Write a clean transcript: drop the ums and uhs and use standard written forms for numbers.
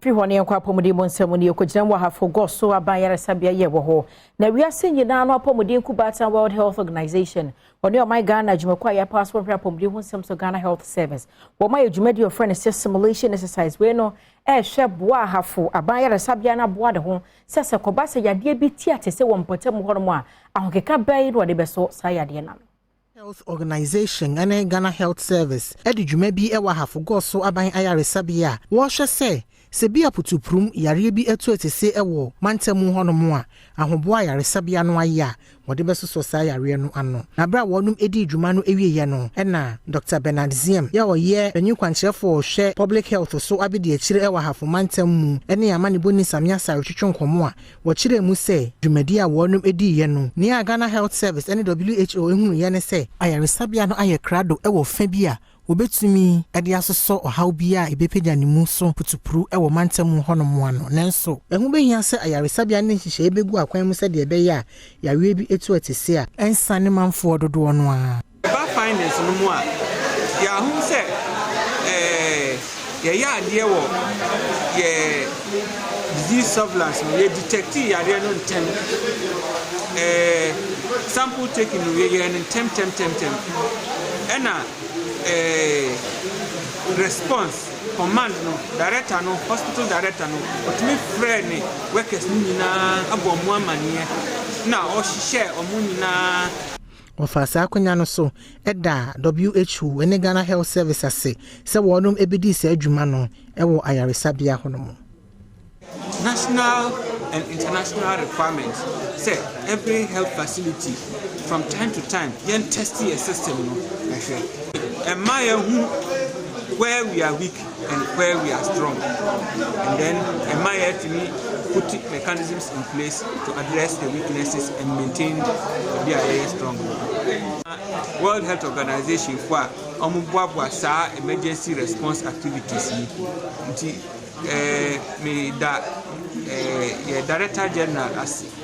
Frihone yakwa pomudi monsamuni okojina wa Ahafo Goaso abayara sabia ye wo ho na wiase nyina no pomudi nkubata World Health Organization oni o my Ghana dwumakwa ya passport pra pomudi honsam so Ghana Health Service wo my dwumadi of friend simulation exercise we no hwe boa Ahafo abayara sabia na boa de ho sese kobasa yade bi ti atese wo mpotam ho no mo a ahokeka bai do de beso sa yade na Health Organization and Ghana Health Service edi dwuma bi e wa Ahafo Goaso aban ayare sabia wo hwe se Sebia putuprum yare bi etu etese ewo mantamu honomo a ahoboa yare sabia no aya wode besoso sa yare no ano na bra wonum edi dwuma no ewieye no na Dr. Bernard Ziem ya oye enyu kwanchefo hwe public health so abedi akire ewa Ahafo mantamu ene amane boni samia sa retwetwe nkomo a wo kire mu se dwumadi a wonum edi ye no ne Ghana Health Service ene WHO ehunu ye ne se ayare sabia no aye krado ewo fa bi a obetumi ade asoso ohaw bia ebepeda ne mu so putupuru ewo mantamu honomo ano nenso ehu behia se ayaresabia ne hihye ebegu akwan mu se de ebe ya yawe bi etu etese a ensane manfo dodo no a ba finance no mu a ya hu se ya ade wo ye disease surveillance no ye detect yare no ntem sample taking no ye no ntem ena response command no director no hospital director no otimi friend ni workers ni nyina abomu amanie na o share omu nyina ofasa akonya no so eda WHO ene Ghana Health Service ase se wonum ebedi se adwuma no ewo ayaresabia honomo national and international requirements say every health facility from time to time yen test a system no and my where we are weak and where we are strong, and then am I to me put mechanisms in place to address the weaknesses and maintain the area strong. World Health Organization for sa emergency response activities me that Director General as